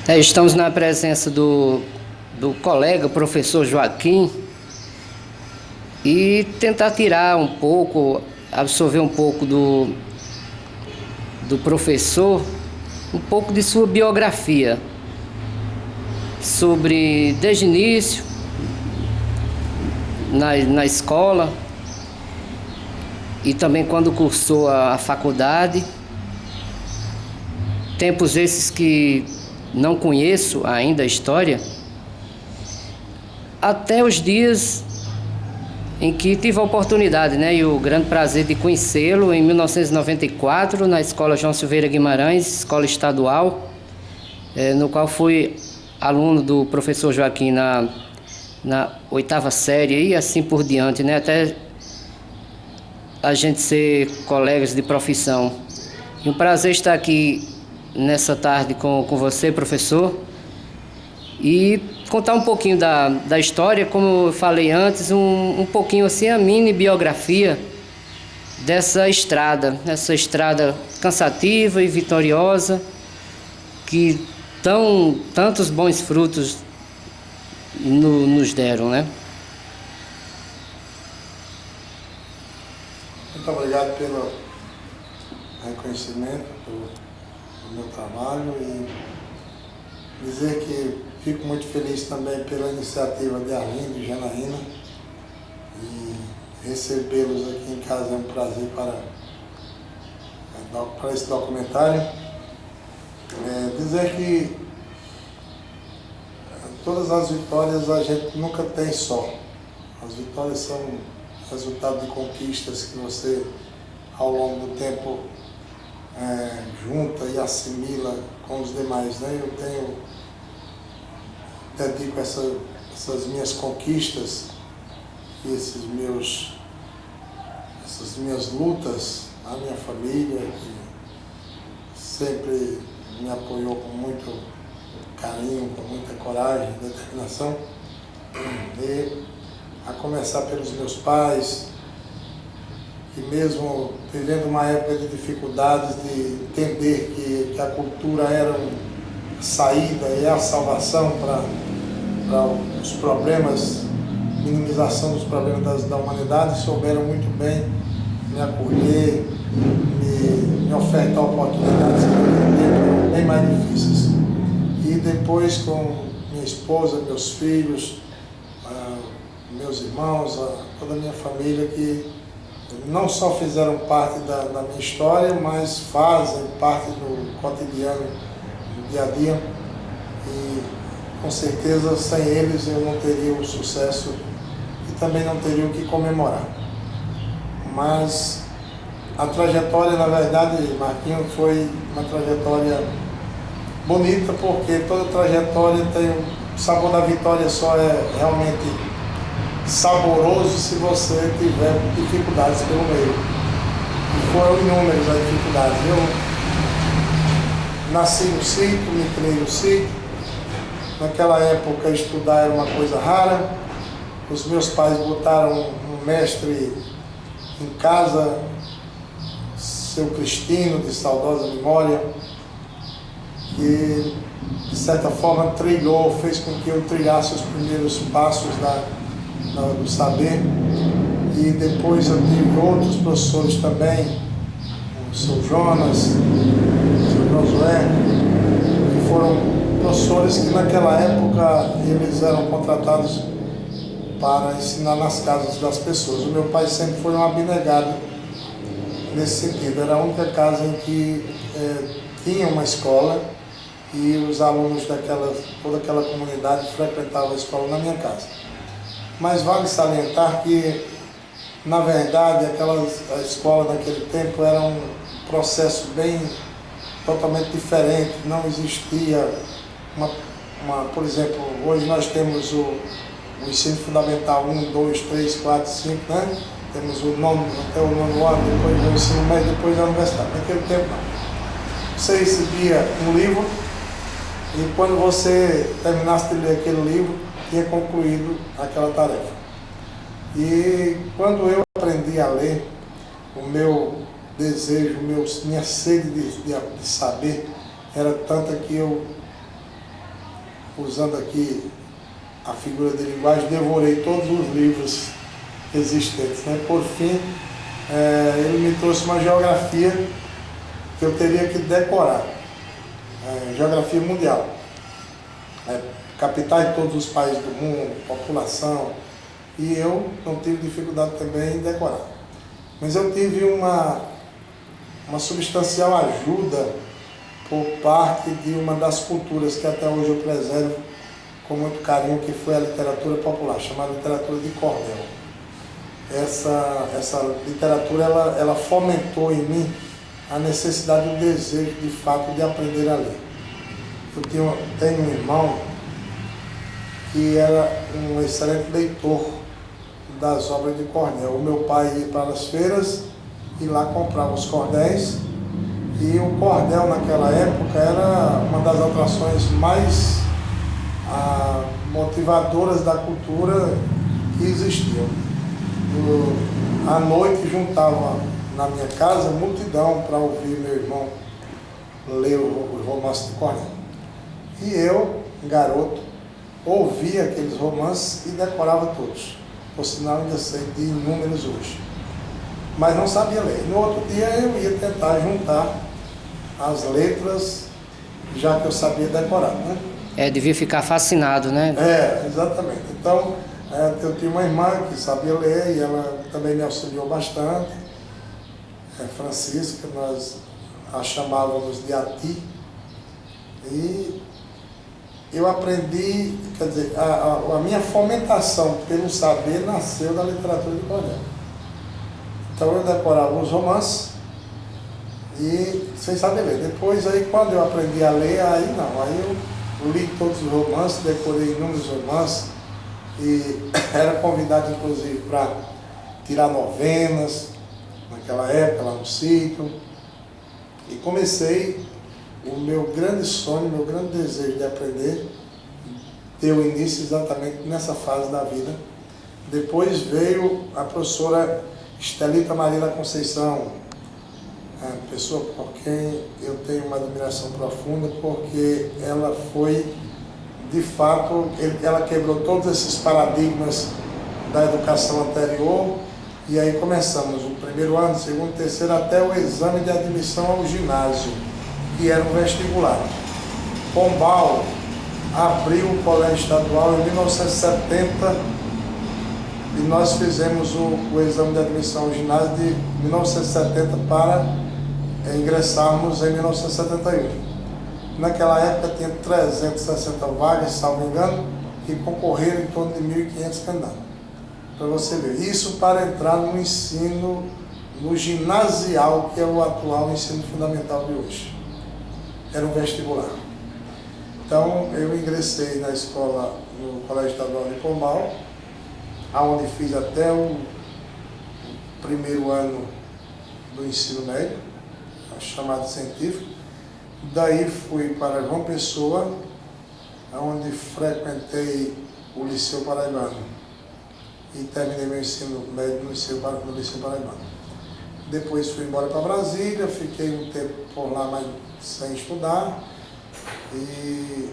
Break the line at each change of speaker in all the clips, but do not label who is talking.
Estamos na presença do colega, professor Joaquim, e tentar tirar um pouco, absorver um pouco do professor, um pouco de sua biografia, sobre desde o início, na escola, e também quando cursou a faculdade, tempos esses que não conheço ainda a história, até os dias em que tive a oportunidade, e o grande prazer de conhecê-lo em 1994, na Escola João Silveira Guimarães, escola estadual, no qual fui aluno do professor Joaquim na 8ª série e assim por diante, até a gente ser colegas de profissão. E um prazer estar aqui nessa tarde com você, professor, e contar um pouquinho da história, como eu falei antes, um pouquinho assim, a mini biografia dessa estrada cansativa e vitoriosa, que tantos bons frutos nos deram,
Muito obrigado pelo reconhecimento do meu trabalho e dizer que fico muito feliz também pela iniciativa de Arlindo e Janaína, e recebê-los aqui em casa é um prazer para esse documentário. Dizer que todas as vitórias a gente nunca tem só. As vitórias são resultado de conquistas que você, ao longo do tempo, junta e assimila com os demais. Eu dedico essas minhas conquistas e essas minhas lutas à minha família, que sempre me apoiou com muito carinho, com muita coragem e determinação, e a começar pelos meus pais, que mesmo vivendo uma época de dificuldades, de entender que a cultura era a saída e a salvação para os problemas, minimização dos problemas da humanidade, souberam muito bem me acolher, me ofertar oportunidades que naquele tempo eram bem mais difíceis. E depois, com minha esposa, meus filhos, meus irmãos, toda a minha família, que não só fizeram parte da minha história, mas fazem parte do cotidiano, do dia a dia, e com certeza sem eles eu não teria o sucesso e também não teria o que comemorar. Mas a trajetória, na verdade, Marquinho, foi uma trajetória bonita, porque toda trajetória tem o sabor da vitória, só é realmente saboroso se você tiver dificuldades pelo meio. E foram inúmeras as dificuldades. Eu nasci no sítio, me criei no sítio. Naquela época estudar era uma coisa rara. Os meus pais botaram um mestre em casa, seu Cristino, de saudosa memória, que de certa forma fez com que eu trilhasse os primeiros passos do saber, e depois eu tive outros professores também, o seu Jonas, o seu Josué, que foram professores que naquela época eles eram contratados para ensinar nas casas das pessoas. O meu pai sempre foi um abnegado nesse sentido, era a única casa em que tinha uma escola e os alunos toda aquela comunidade frequentavam a escola na minha casa. Mas vale salientar que, na verdade, a escola naquele tempo era um processo totalmente diferente. Não existia por exemplo, hoje nós temos o ensino fundamental 1, 2, 3, 4, 5, Temos o nono, até o nono ano, depois o ensino médio, depois a universidade. Naquele tempo não. Você recebia um livro e quando você terminasse de ler aquele livro, tinha concluído aquela tarefa. E quando eu aprendi a ler, o meu desejo, minha sede de saber era tanta que eu usando aqui a figura de linguagem, devorei todos os livros existentes, né? Por fim, ele me trouxe uma geografia que eu teria que decorar, geografia mundial, capitais de todos os países do mundo, população, e eu não tive dificuldade também em decorar. Mas eu tive uma substancial ajuda por parte de uma das culturas que até hoje eu preservo com muito carinho, que foi a literatura popular, chamada literatura de cordel. Essa literatura ela fomentou em mim a necessidade e o desejo de fato de aprender a ler. Eu tenho um irmão que era um excelente leitor das obras de cordel. O meu pai ia para as feiras e lá comprava os cordéis, e o cordel naquela época era uma das atrações mais motivadoras da cultura que existiam. À noite juntava na minha casa multidão para ouvir meu irmão ler os romances de cordel. E eu, garoto, ouvia aqueles romances e decorava todos. Por sinal, ainda sei de inúmeros hoje. Mas não sabia ler. No outro dia eu ia tentar juntar as letras, já que eu sabia decorar, né?
Devia ficar fascinado, né?
Exatamente. Então, eu tinha uma irmã que sabia ler e ela também me auxiliou bastante. Francisca, nós a chamávamos de Ati. E eu aprendi, quer dizer, a minha fomentação pelo saber nasceu da literatura de cordel. Então eu decorava os romances e sem saber ler. Depois, aí, quando eu aprendi a ler, aí eu li todos os romances, decorei inúmeros romances e era convidado, inclusive, para tirar novenas, naquela época, lá no sítio. E comecei, o meu grande sonho, meu grande desejo de aprender, deu início exatamente nessa fase da vida. Depois veio a professora Estelita Maria da Conceição, pessoa por quem eu tenho uma admiração profunda, porque ela foi, de fato, ela quebrou todos esses paradigmas da educação anterior, e aí começamos o primeiro ano, segundo, terceiro, até o exame de admissão ao ginásio, que era um vestibular. Pombal abriu o colégio estadual em 1970, e nós fizemos o exame de admissão ao ginásio de 1970 para ingressarmos em 1971. Naquela época tinha 360 vagas, salvo engano, e concorreram em torno de 1.500 candidatos. Para você ver, isso para entrar no ensino, no ginasial, que é o atual ensino fundamental de hoje. Era um vestibular. Então, eu ingressei na escola, no Colégio Estadual de Pombal, onde fiz até o primeiro ano do ensino médio, chamado científico. Daí fui para João Pessoa, onde frequentei o Liceu Paraibano e terminei meu ensino médio no Liceu Paraibano. Depois fui embora para Brasília, fiquei um tempo por lá, mas sem estudar. E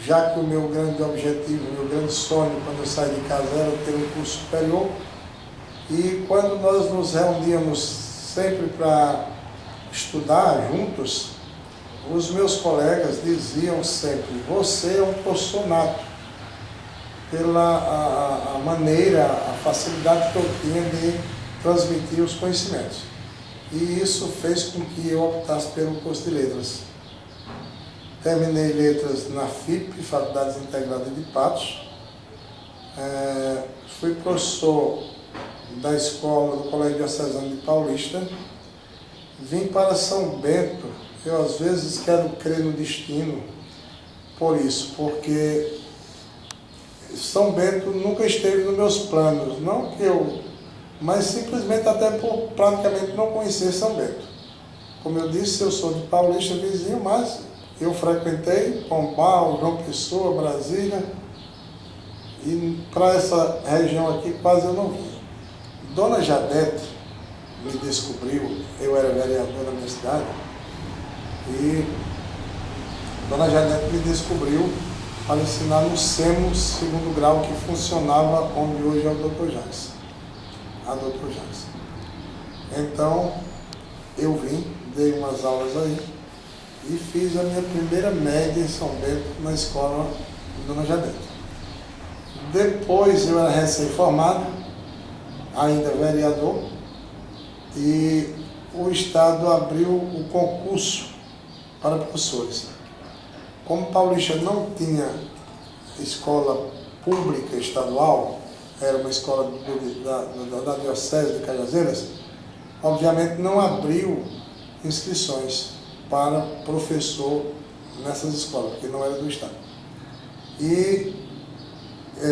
já que o meu grande objetivo, o meu grande sonho quando eu saí de casa era ter um curso superior, e quando nós nos reuníamos sempre para estudar juntos, os meus colegas diziam sempre: você é um professor nato, pela a maneira, a facilidade que eu tinha de transmitir os conhecimentos. E isso fez com que eu optasse pelo curso de letras. Terminei letras na FIP, Faculdades Integradas de Patos. Fui professor da escola do Colégio Diocesano de Paulista. Vim para São Bento. Eu às vezes quero crer no destino por isso, porque São Bento nunca esteve nos meus planos, não que eu, mas simplesmente até por praticamente não conhecer São Bento. Como eu disse, eu sou de Paulista vizinho, mas eu frequentei Pombal, João Pessoa, Brasília, e para essa região aqui quase eu não vim. Dona Jadete me descobriu, eu era vereador na minha cidade, e Dona Jadete me descobriu para ensinar no SEMO segundo grau, que funcionava onde hoje é o Dr. Jacques. A Dr. Jacques. Então, eu vim, dei umas aulas aí e fiz a minha primeira média em São Bento, na escola Dona Jadete. Depois eu era recém-formado, ainda vereador, e o Estado abriu o concurso para professores. Como Paulista não tinha escola pública estadual, era uma escola da Diocese de Cajazeiras, obviamente não abriu inscrições para professor nessas escolas, porque não era do Estado. E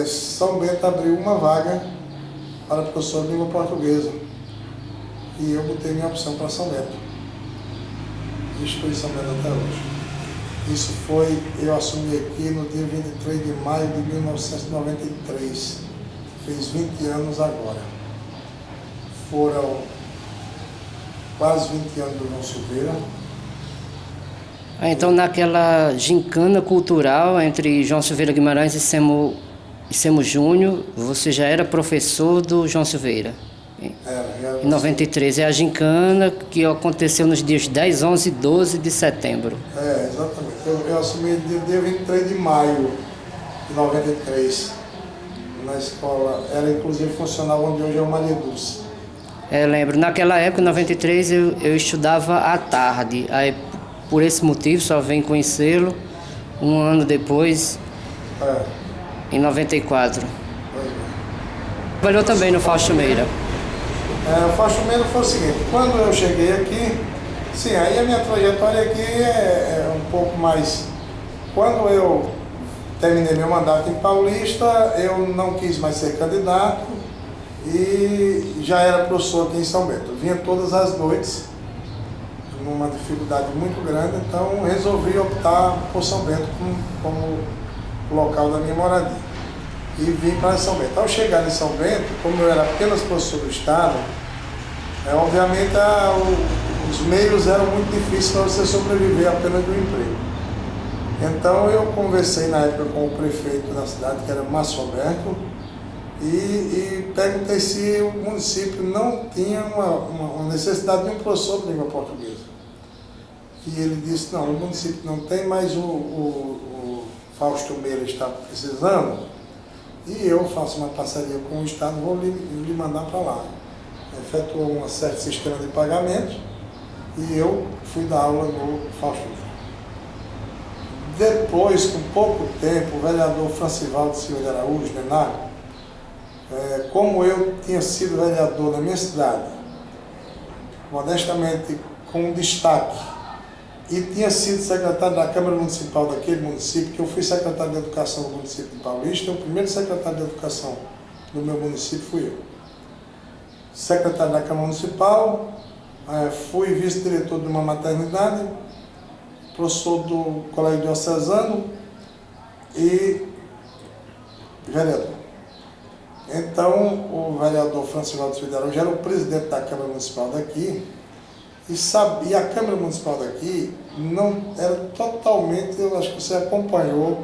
São Bento abriu uma vaga para professor de língua portuguesa. E eu botei minha opção para São Bento. E estou em São Bento até hoje. Isso foi, eu assumi aqui no dia 23 de maio de 1993. Fez 20 anos agora. Foram quase 20 anos do João Silveira.
Então, naquela gincana cultural entre João Silveira Guimarães e Semo Júnior, você já era professor do João Silveira?
Era
em 93. É a gincana que aconteceu nos dias 10, 11 e 12 de setembro.
Exatamente. Eu assumi no dia 23 de maio de 93, na escola. Era inclusive funcional onde hoje é o Maria Dulce.
Lembro. Naquela época, em 93, eu estudava à tarde. Aí, por esse motivo, só vim conhecê-lo um ano depois, em 94. Trabalhou também no Fausto Meira.
O Fausto Meira foi o seguinte: quando eu cheguei aqui, sim, aí a minha trajetória aqui é um pouco mais... Quando eu terminei meu mandato em Paulista, eu não quis mais ser candidato e já era professor aqui em São Bento. Eu vinha todas as noites, numa dificuldade muito grande, então resolvi optar por São Bento como local da minha moradia. E vim para São Bento. Ao chegar em São Bento, como eu era apenas professor do Estado, obviamente os meios eram muito difíceis para você sobreviver apenas do emprego. Então eu conversei na época com o prefeito da cidade, que era Márcio Alberto, e perguntei se o município não tinha uma necessidade de um professor de língua portuguesa. E ele disse: não, o município não tem, mas o Fausto Meira está precisando, e eu faço uma parceria com o Estado, vou lhe mandar para lá. Efetuou um certo sistema de pagamento e eu fui dar aula no Fausto Meira. Depois, com pouco tempo, o vereador Francivaldo Silva de Araújo, Nenago, como eu tinha sido vereador na minha cidade, modestamente com um destaque, e tinha sido secretário da Câmara Municipal daquele município, que eu fui secretário de Educação do município de Paulista, o primeiro secretário de Educação do meu município fui eu. Secretário da Câmara Municipal, fui vice-diretor de uma maternidade, professor do Colégio Diocesano e vereador. Então, o vereador Francivaldo Silva de Araújo era o presidente da Câmara Municipal daqui, e a Câmara Municipal daqui não era totalmente, eu acho que você acompanhou,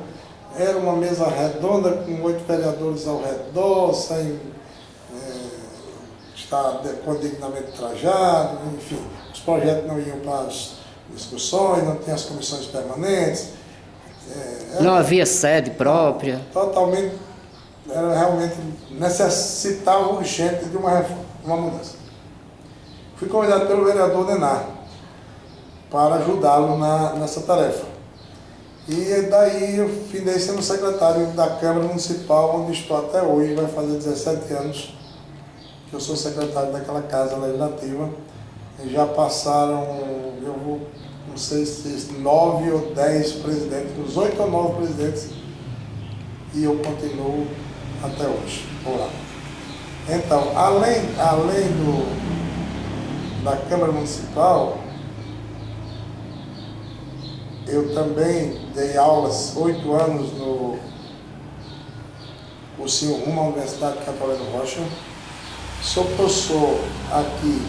era uma mesa redonda com 8 vereadores ao redor, sem estar dignamente trajado, enfim, os projetos não iam para as discussões, não tinha as comissões permanentes.
Não havia sede própria.
Totalmente, era realmente necessitava urgente de uma reforma, uma mudança. Fui convidado pelo vereador Nenar para ajudá-lo nessa tarefa. E daí eu findei sendo secretário da Câmara Municipal, onde estou até hoje, vai fazer 17 anos que eu sou secretário daquela Casa Legislativa. E já passaram, não sei se 9 ou 10 presidentes, uns 8 ou 9 presidentes, e eu continuo até hoje, por lá. Então, além da Câmara Municipal, eu também dei aulas 8 anos no cursinho Rumo à Universidade Católica do Rocha. Sou professor aqui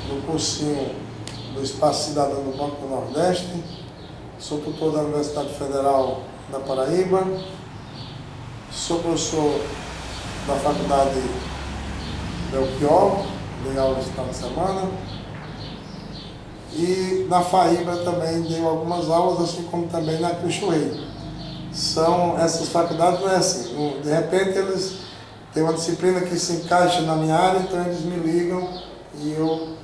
no cursinho do Espaço Cidadão do Banco do Nordeste. Sou tutor da Universidade Federal da Paraíba, sou professor da Faculdade Belchior, dei aula esse final de semana, e na FAIBA também dei algumas aulas, assim como também na Cristo Rei. Essas faculdades não é assim, de repente eles têm uma disciplina que se encaixa na minha área, então eles me ligam e eu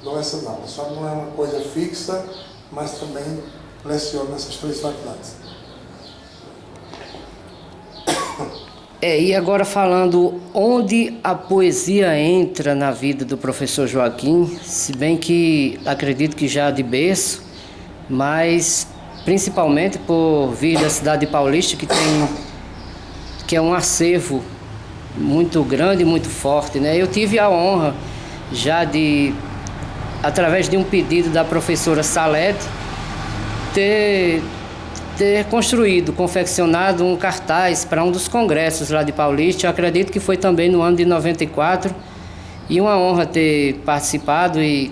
dou essas aulas. Só não é uma coisa fixa, mas também leciono nessas 3 faculdades.
E agora falando onde a poesia entra na vida do professor Joaquim, se bem que acredito que já de berço, mas principalmente por vir da cidade de Paulista, que é um acervo muito grande e muito forte, né? Eu tive a honra já de, através de um pedido da professora Salete, ter confeccionado um cartaz para um dos congressos lá de Paulista. Eu acredito que foi também no ano de 94, e uma honra ter participado e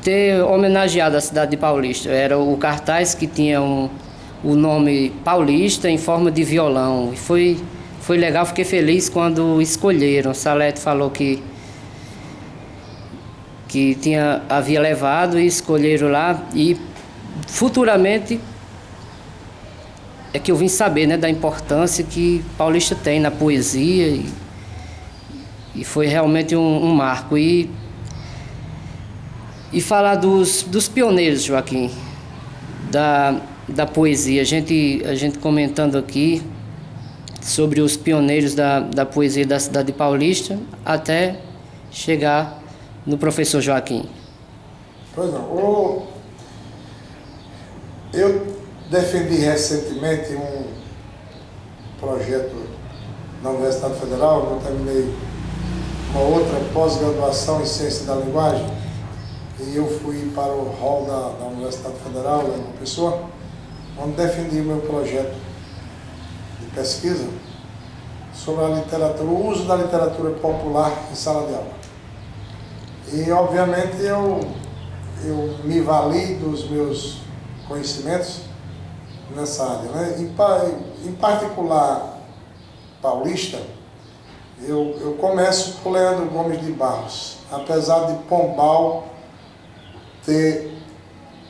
ter homenageado a cidade de Paulista. Era o cartaz que tinha o nome Paulista em forma de violão, e foi legal, fiquei feliz quando escolheram. Salete falou que havia levado e escolheram lá, e futuramente é que eu vim saber, né, da importância que Paulista tem na poesia, e foi realmente um marco. E falar dos pioneiros, Joaquim, da poesia, a gente comentando aqui sobre os pioneiros da poesia da cidade de Paulista, até chegar no professor Joaquim.
Pois não. Eu defendi recentemente um projeto na Universidade Federal. Eu terminei uma outra pós-graduação em Ciência da Linguagem, e eu fui para o hall da Universidade Federal, lá em João Pessoa, onde defendi o meu projeto de pesquisa sobre a literatura, o uso da literatura popular em sala de aula. E, obviamente, eu me vali dos meus conhecimentos nessa área, né? Em particular, Paulista, eu começo por Leandro Gomes de Barros, apesar de Pombal ter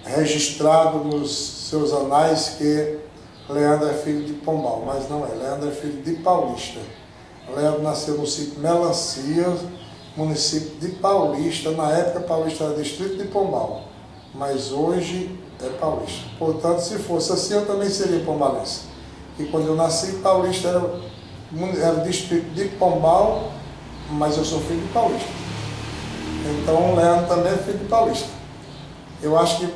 registrado nos seus anais que Leandro é filho de Pombal, mas não é. Leandro é filho de Paulista. Leandro nasceu no sítio Melancia, município de Paulista. Na época, Paulista era distrito de Pombal, mas hoje é Paulista. Portanto, se fosse assim, eu também seria pombalense. E quando eu nasci, Paulista era distrito de Pombal, mas eu sou filho de Paulista. Então, Leandro também é filho de Paulista. Eu acho que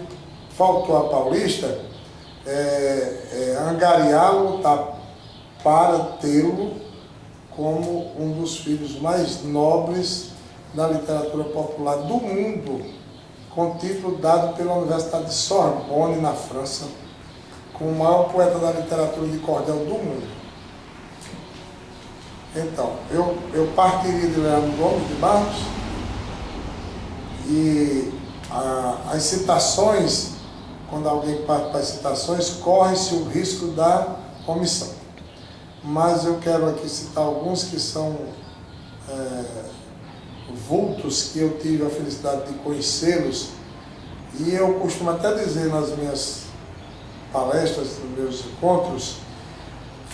faltou a Paulista angariá-lo, para tê-lo como um dos filhos mais nobres da literatura popular do mundo, com título dado pela Universidade de Sorbonne, na França, como o maior poeta da literatura de cordel do mundo. Então, eu partiria de Leandro Gomes de Barros, e as citações, quando alguém parte para as citações, corre-se o risco da omissão. Mas eu quero aqui citar alguns que são vultos que eu tive a felicidade de conhecê-los, e eu costumo até dizer nas minhas palestras, nos meus encontros,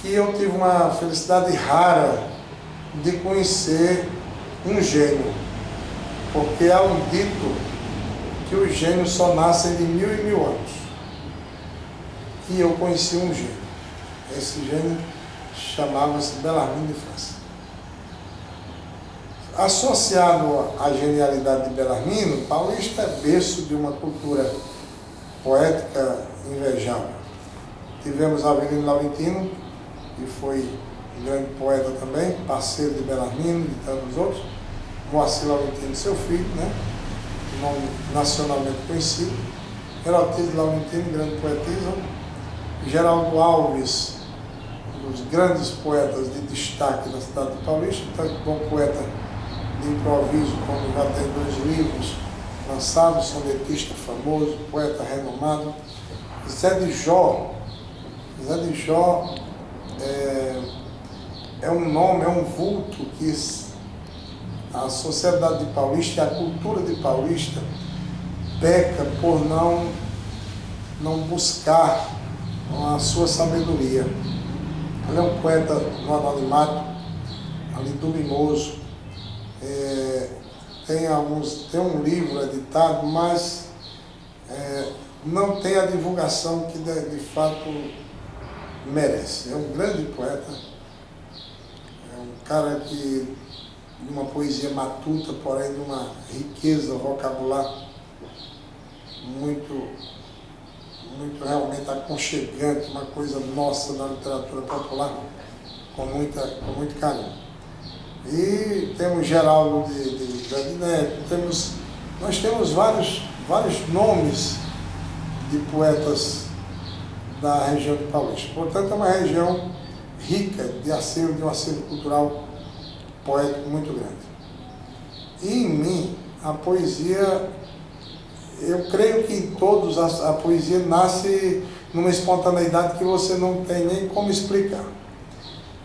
que eu tive uma felicidade rara de conhecer um gênio, porque há um dito que os gênios só nascem de 1000 e 1000 anos. E eu conheci um gênio. Esse gênio chamava-se Bellarmine de França. Associado à genialidade de Bellarmine, Paulista é berço de uma cultura poética invejável. Tivemos Avelino Laurentino, que foi um grande poeta também, parceiro de Bellarmine, de tantos outros. Moacir Laurentino, seu filho, né? Nome nacionalmente conhecido. Heraldide Laurentino, grande poetisa. Geraldo Alves, um dos grandes poetas de destaque da cidade de Paulista, tanto bom poeta de improviso, como já tem 2 livros lançados, sonetista famoso, poeta renomado. Zé de Jó, Zé de Jó é um nome, é um vulto que a sociedade de Paulista e a cultura de Paulista peca por não buscar a sua sabedoria. Ele é um poeta no anonimato, ali luminoso. Tem um livro editado, mas não tem a divulgação que de fato merece. É um grande poeta, é um cara de uma poesia matuta, porém de uma riqueza vocabular muito realmente aconchegante, uma coisa nossa da literatura popular, com muito carinho. E temos Geraldo de Neto, nós temos vários nomes de poetas da região de Paulista. Portanto, é uma região rica de um acervo cultural poético muito grande. E em mim, a poesia, eu creio que em todos a poesia nasce numa espontaneidade que você não tem nem como explicar.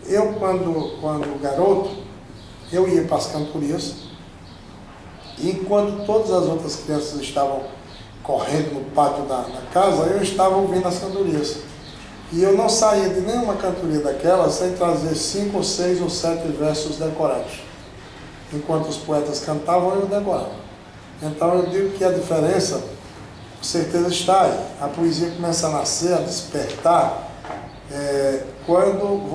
Eu, quando garoto, eu ia para as cantorias, e enquanto todas as outras crianças estavam correndo no pátio da casa, eu estava ouvindo as cantorias. E eu não saía de nenhuma cantoria daquela sem trazer 5 ou 6 ou 7 versos decorados. Enquanto os poetas cantavam, eu decorava. Então eu digo que a diferença, com certeza, está aí. A poesia começa a nascer, a despertar, quando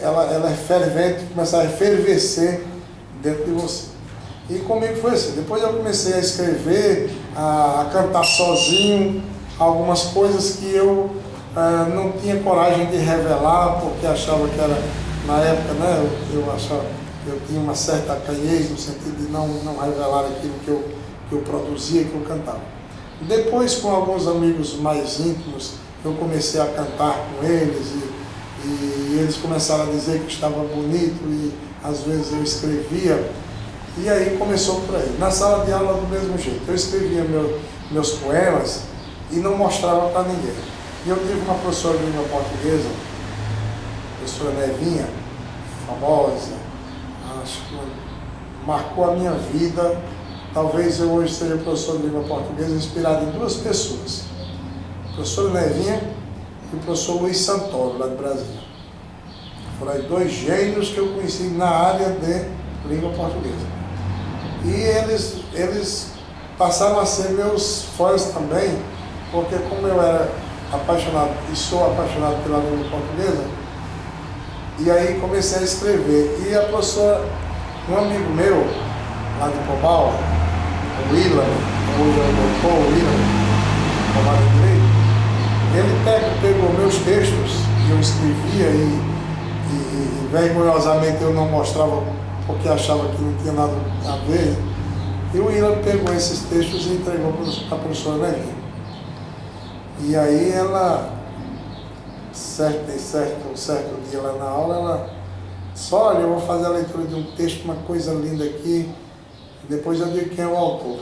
ela é fervente, começa a efervescer dentro de você. E comigo foi assim. Depois eu comecei a escrever, a cantar sozinho, algumas coisas que eu não tinha coragem de revelar, porque achava que era, na época, né, eu tinha uma certa acanhez no sentido de não revelar aquilo que eu produzia, que eu cantava. Depois, com alguns amigos mais íntimos, eu comecei a cantar com eles e eles começaram a dizer que estava bonito e às vezes eu escrevia. E aí começou por aí. Na sala de aula, do mesmo jeito. Eu escrevia meus poemas e não mostrava para ninguém. E eu tive uma professora de língua portuguesa, a professora Nevinha, famosa, acho que marcou a minha vida. Talvez eu hoje seja professor de língua portuguesa inspirado em 2 pessoas. A professora Nevinha e o professor Luiz Santoro, lá de Brasília. Foram 2 gênios que eu conheci na área de língua portuguesa. E eles passaram a ser meus fãs também, porque como eu era apaixonado e sou apaixonado pela língua portuguesa, e aí comecei a escrever. E a professora, um amigo meu, lá de Pobal, o Willa, hoje é o doutor Willa, formado em Direito, ele pegou meus textos que eu escrevia e vergonhosamente eu não mostrava porque achava que não tinha nada a ver. E o Willa pegou esses textos e entregou para a professora Nevinha. E aí ela, certo dia lá na aula, ela disse: olha, eu vou fazer a leitura de um texto, uma coisa linda aqui, e depois eu digo quem é o autor.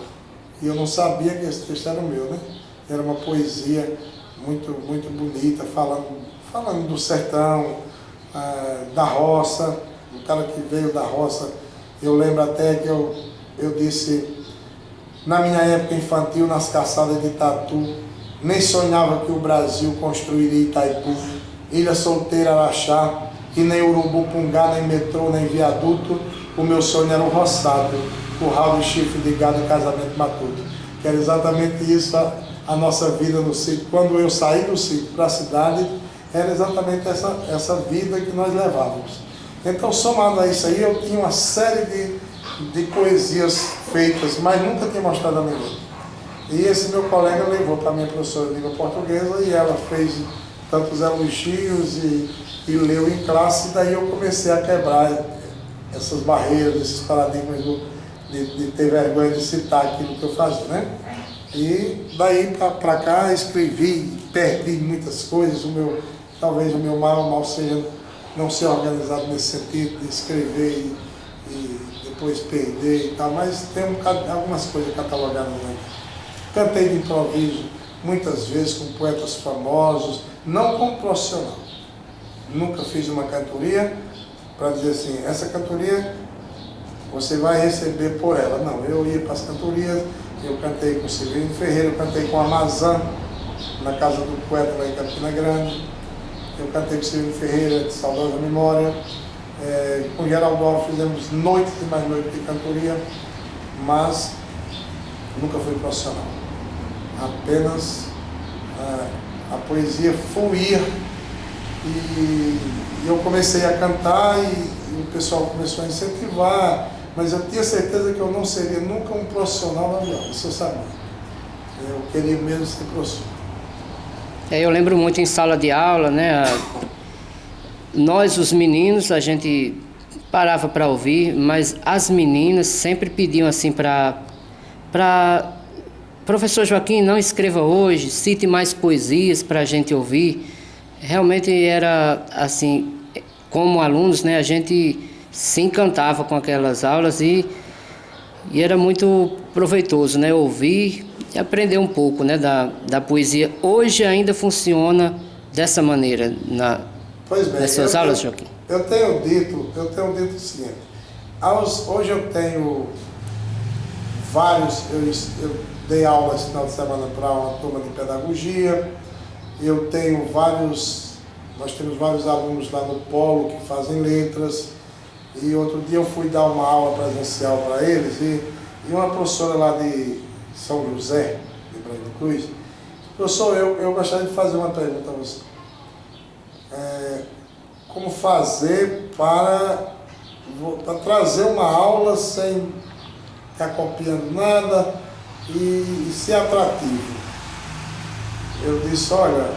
E eu não sabia que esse texto era o meu, né? Era uma poesia muito bonita, falando do sertão, da roça, do cara que veio da roça. Eu lembro até que eu disse, na minha época infantil, nas caçadas de Tatu, nem sonhava que o Brasil construiria Itaipu, Ilha Solteira, Araxá, e nem Urubupungá, nem metrô, nem viaduto. O meu sonho era o roçado, curral de chifre de gado e casamento matuto. Que era exatamente isso a nossa vida no sítio. Quando eu saí do sítio para a cidade, era exatamente essa vida que nós levávamos. Então, somado a isso aí, eu tinha uma série de poesias feitas, mas nunca tinha mostrado a ninguém. E esse meu colega levou para a minha professora de língua portuguesa e ela fez tantos elogios e leu em classe, e daí eu comecei a quebrar essas barreiras, esses paradigmas de ter vergonha de citar aquilo que eu fazia, né? E daí para cá escrevi, perdi muitas coisas. Talvez o meu maior mal seja não ser organizado nesse sentido, de escrever e depois perder e tal, mas tem algumas coisas catalogadas, né? Cantei de improviso muitas vezes com poetas famosos, não como profissional. Nunca fiz uma cantoria para dizer assim, essa cantoria você vai receber por ela. Não, eu ia para as cantorias, eu cantei com o Severino Ferreira, eu cantei com a Amazã, na casa do poeta lá em Campina Grande, eu cantei com o Severino Ferreira, de saudosa memória, com o Geraldo Alves fizemos noites e mais noites de cantoria, mas nunca fui profissional. Apenas a poesia fluía e eu comecei a cantar e o pessoal começou a incentivar, mas eu tinha certeza que eu não seria nunca um profissional na viola, isso eu sabia. Eu queria mesmo ser professor.
Eu lembro muito em sala de aula, né? Nós, os meninos, a gente parava para ouvir, mas as meninas sempre pediam assim para professor Joaquim, não escreva hoje, cite mais poesias para a gente ouvir. Realmente era assim, como alunos, né? A gente se encantava com aquelas aulas e era muito proveitoso, né? Ouvir e aprender um pouco, né? Da poesia. Hoje ainda funciona dessa maneira
Pois bem,
nas suas aulas, Joaquim?
Eu tenho dito o seguinte, hoje eu tenho vários, eu dei aula esse final de semana para uma turma de pedagogia, eu tenho nós temos vários alunos lá no Polo que fazem letras, e outro dia eu fui dar uma aula presencial para eles, e uma professora lá de São José, de Brasília Cruz, professor, eu gostaria de fazer uma pergunta a você. Como fazer para trazer uma aula sem ficar copiando nada e ser atrativo? Eu disse, olha,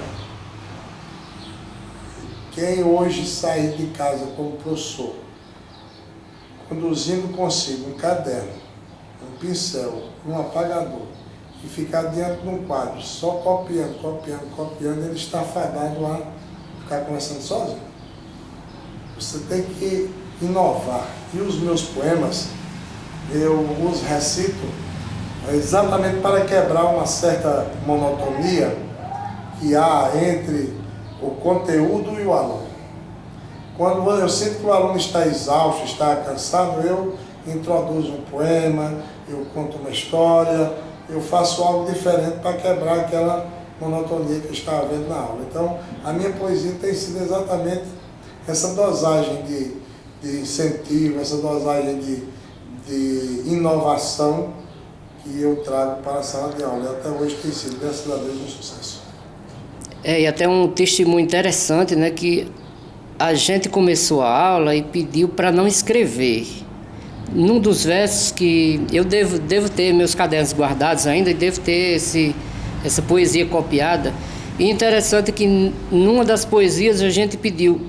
quem hoje sair de casa como professor, conduzindo consigo um caderno, um pincel, um apagador, e ficar diante de um quadro, só copiando, ele está fadado a ficar conversando sozinho. Você tem que inovar. E os meus poemas, eu os recito exatamente para quebrar uma certa monotonia que há entre o conteúdo e o aluno. Quando eu sinto que o aluno está exausto, está cansado, eu introduzo um poema, eu conto uma história, eu faço algo diferente para quebrar aquela monotonia que está havendo na aula. Então, a minha poesia tem sido exatamente essa dosagem de incentivo, essa dosagem de inovação que eu trago para a sala de aula. E até hoje tem sido, graças a Deus, um sucesso.
E até um testemunho interessante, né, que a gente começou a aula e pediu para não escrever. Num dos versos que eu devo ter meus cadernos guardados ainda e devo ter essa poesia copiada. E interessante que numa das poesias a gente pediu,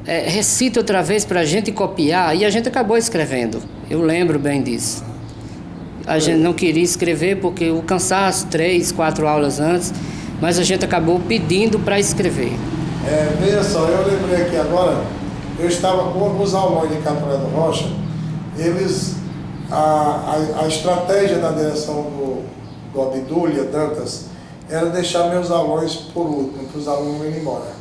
recita outra vez para a gente copiar, e a gente acabou escrevendo. Eu lembro bem disso. A gente não queria escrever porque o cansaço, 3, 4 aulas antes, mas a gente acabou pedindo para escrever.
Veja só, eu lembrei aqui agora, eu estava com alguns alunos de Capoeira do Rocha, a estratégia da direção do Abdúlia Dantas era deixar meus alunos por último, para os alunos irem embora.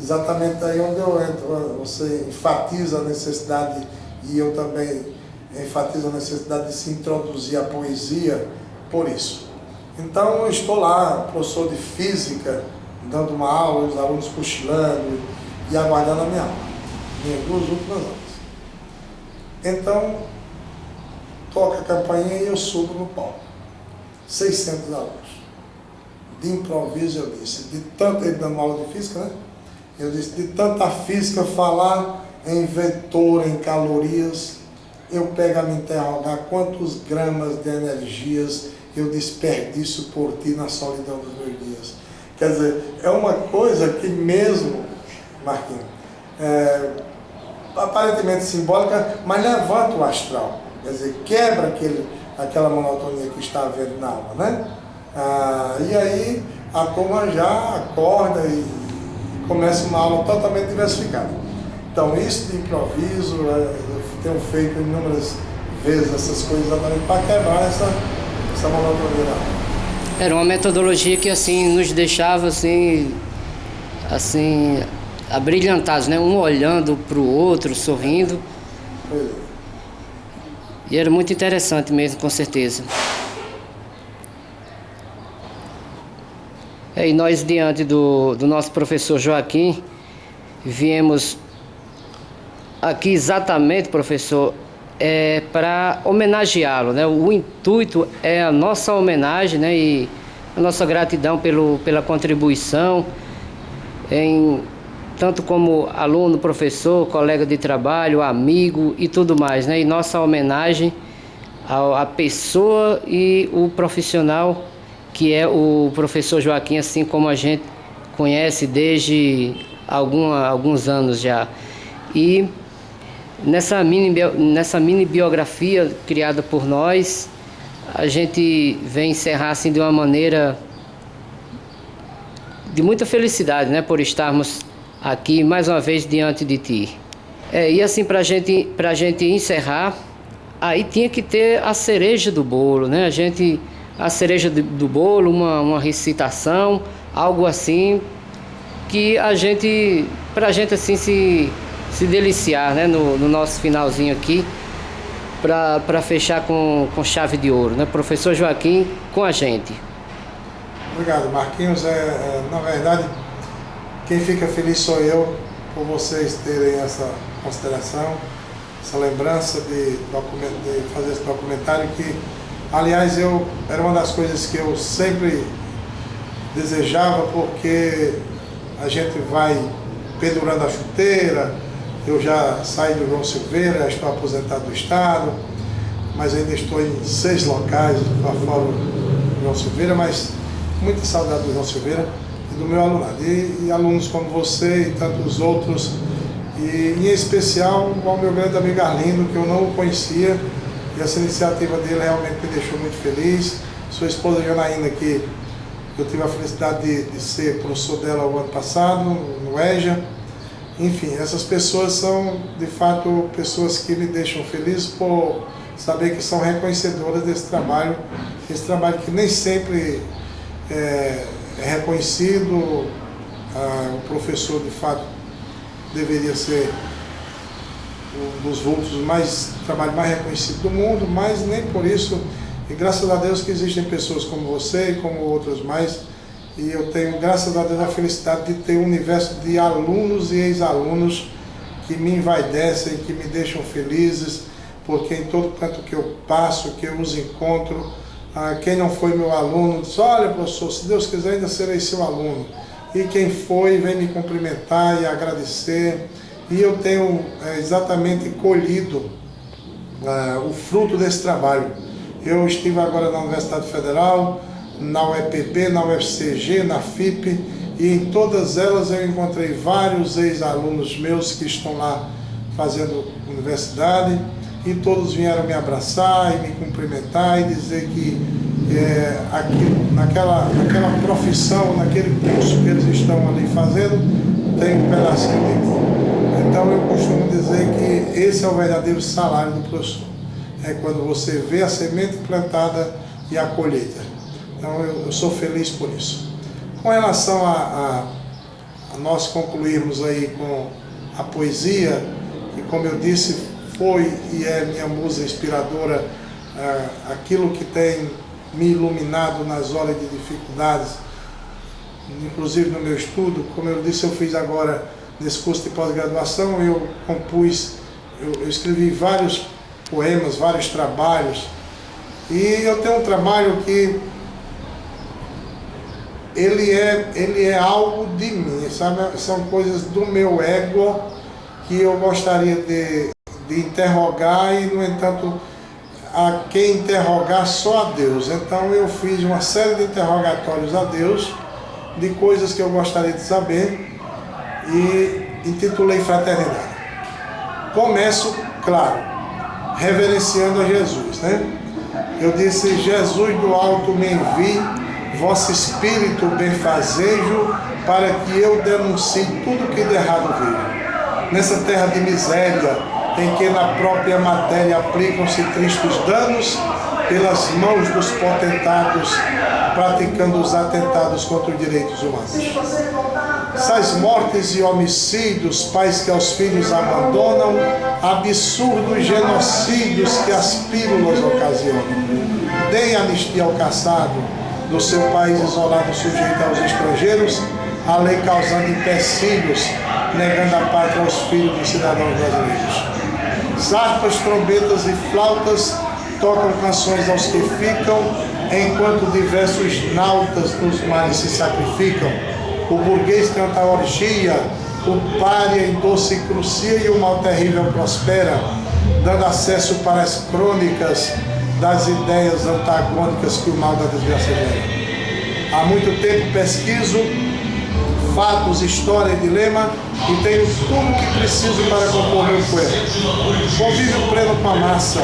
Exatamente aí onde eu entro, você enfatiza a necessidade, e eu também enfatizo a necessidade de se introduzir a poesia por isso. Então eu estou lá, professor de física, dando uma aula, os alunos cochilando e aguardando a minha aula, minhas 2 últimas aulas. Então, toca a campainha e eu subo no palco. 600 alunos. De improviso eu disse, ele dando aula de física, né? Eu disse, de tanta física falar em vetor, em calorias, eu pego a me interrogar quantos gramas de energias eu desperdício por ti na solidão dos meus dias. Quer dizer, é uma coisa que mesmo, Marquinhos, aparentemente simbólica, mas levanta o astral. Quer dizer, quebra aquela monotonia que está havendo na aula, né? E aí a turma já acorda e começa uma aula totalmente diversificada. Então, isso de improviso, eu tenho feito inúmeras vezes essas coisas exatamente para quebrar essa monotonia.
Era uma metodologia que assim nos deixava assim assim, abrilhantados, né? Um olhando para o outro, sorrindo. E era muito interessante mesmo, com certeza. E nós, diante do nosso professor Joaquim, viemos aqui exatamente, professor, para homenageá-lo, né? O intuito é a nossa homenagem, né? E a nossa gratidão pela contribuição, tanto como aluno, professor, colega de trabalho, amigo e tudo mais, né? E nossa homenagem à pessoa e o profissional que é o professor Joaquim, assim como a gente conhece desde alguns anos já. E nessa mini biografia criada por nós, a gente vem encerrar assim de uma maneira de muita felicidade, né, por estarmos aqui mais uma vez diante de ti. E assim, para a gente encerrar, aí tinha que ter a cereja do bolo, né? A cereja do bolo, uma recitação, algo assim que pra gente assim se deliciar, né, no nosso finalzinho aqui, para fechar com chave de ouro, né? Professor Joaquim com a gente.
Obrigado, Marquinhos. Na verdade, quem fica feliz sou eu por vocês terem essa consideração, essa lembrança de fazer esse documentário que, aliás, era uma das coisas que eu sempre desejava, porque a gente vai pendurando a chuteira. Eu já saí do João Silveira, estou aposentado do Estado, mas ainda estou em 6 locais lá fora do João Silveira, mas muita saudade do João Silveira e do meu alunado. E alunos como você e tantos outros, e em especial ao meu grande amigo Arlindo, que eu não o conhecia, e essa iniciativa dele realmente me deixou muito feliz. Sua esposa Janaína, que eu tive a felicidade de ser professor dela o ano passado, no EJA. Enfim, essas pessoas são, de fato, pessoas que me deixam feliz por saber que são reconhecedoras desse trabalho que nem sempre é reconhecido. O professor, de fato, deveria ser um dos vultos trabalho mais reconhecido do mundo, mas nem por isso, e graças a Deus que existem pessoas como você e como outras mais, e eu tenho, graças a Deus, a felicidade de ter um universo de alunos e ex-alunos que me envaidecem, que me deixam felizes, porque em todo canto que eu passo, que eu os encontro, quem não foi meu aluno diz: olha, professor, se Deus quiser ainda serei seu aluno. E quem foi vem me cumprimentar e agradecer, e eu tenho exatamente colhido o fruto desse trabalho. Eu estive agora na Universidade Federal, na UEPB, na UFCG, na FIP, e em todas elas eu encontrei vários ex-alunos meus que estão lá fazendo universidade, e todos vieram me abraçar e me cumprimentar e dizer que naquela profissão, naquele curso que eles estão ali fazendo, tem um pedacinho de mim. Então eu costumo dizer que esse é o verdadeiro salário do professor. É quando você vê a semente plantada e a colheita. Então eu sou feliz por isso. Com relação a nós concluirmos aí com a poesia, que, como eu disse, foi e é minha musa inspiradora, aquilo que tem me iluminado nas horas de dificuldades, inclusive no meu estudo. Como eu disse, eu fiz agora, nesse curso de pós-graduação, eu escrevi vários poemas, vários trabalhos, e eu tenho um trabalho que ele é algo de mim, sabe? São coisas do meu ego que eu gostaria de interrogar, e, no entanto, a quem interrogar só a Deus. Então eu fiz uma série de interrogatórios a Deus, de coisas que eu gostaria de saber, e intitulei Fraternidade. Começo, claro, reverenciando a Jesus, né? Eu disse: Jesus do alto me envie, vosso Espírito benfazejo, para que eu denuncie tudo que de errado vejo. Nessa terra de miséria, em que na própria matéria aplicam-se tristes danos, pelas mãos dos potentados, praticando os atentados contra os direitos humanos. Essas mortes e homicídios, pais que aos filhos abandonam, absurdos genocídios que as pílulas ocasionam. Deem anistia ao caçado, do seu país isolado sujeito aos estrangeiros, a lei causando empecilhos, negando a pátria aos filhos dos cidadãos brasileiros. Harpas, trombetas e flautas tocam canções aos que ficam, enquanto diversos nautas nos mares se sacrificam. O burguês canta a orgia, o pária em doce crucia e o mal terrível prospera, dando acesso para as crônicas das ideias antagônicas que o mal da desgraça gera. Há muito tempo pesquiso fatos, história e dilema e tenho tudo o que preciso para compor meu poema. Convívio pleno com a massa,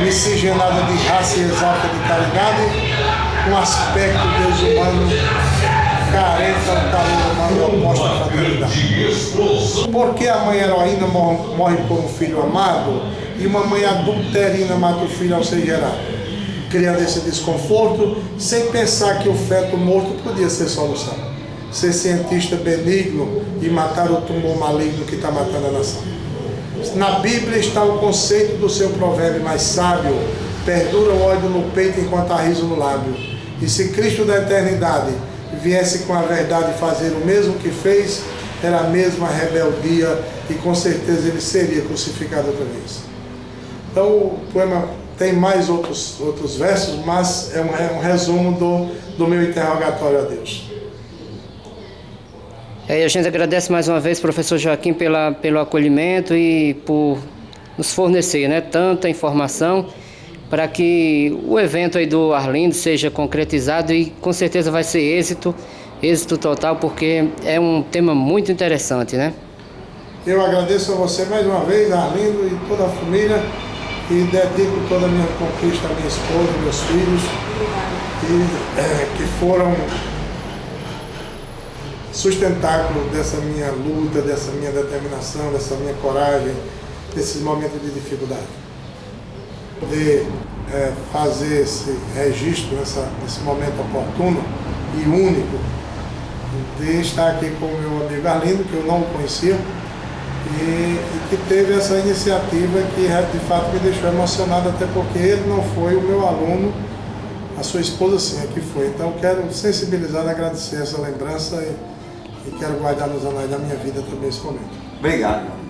miscigenada de raça e exalta de caridade, com aspecto desumano, careta o calor humano oposto à fraternidade. Por que a mãe heroína morre por um filho amado e uma mãe adulterina mata o filho ao ser gerado? Criando esse desconforto, sem pensar que o feto morto podia ser solução. Ser cientista benigno e matar o tumor maligno que está matando a nação. Na Bíblia está o conceito do seu provérbio mais sábio: perdura o ódio no peito enquanto há riso no lábio. E se Cristo da eternidade viesse com a verdade fazer o mesmo que fez, era a mesma rebeldia e com certeza ele seria crucificado outra vez. Então o poema tem mais outros versos, mas é um resumo do meu interrogatório a Deus.
A gente agradece mais uma vez, professor Joaquim, pelo acolhimento e por nos fornecer, né, tanta informação para que o evento aí do Arlindo seja concretizado e com certeza vai ser êxito total, porque é um tema muito interessante, né?
Eu agradeço a você mais uma vez, Arlindo, e toda a família, e dedico toda a minha conquista à minha esposa, meus filhos, que foram sustentáculo dessa minha luta, dessa minha determinação, dessa minha coragem, desses momentos de dificuldade. Poder fazer esse registro nesse momento oportuno e único, de estar aqui com o meu amigo Arlindo, que eu não o conhecia, e que teve essa iniciativa que de fato me deixou emocionado, até porque ele não foi o meu aluno, a sua esposa sim, aqui foi. Então quero sensibilizar e agradecer essa lembrança e quero guardar nos anais da minha vida também esse momento.
Obrigado.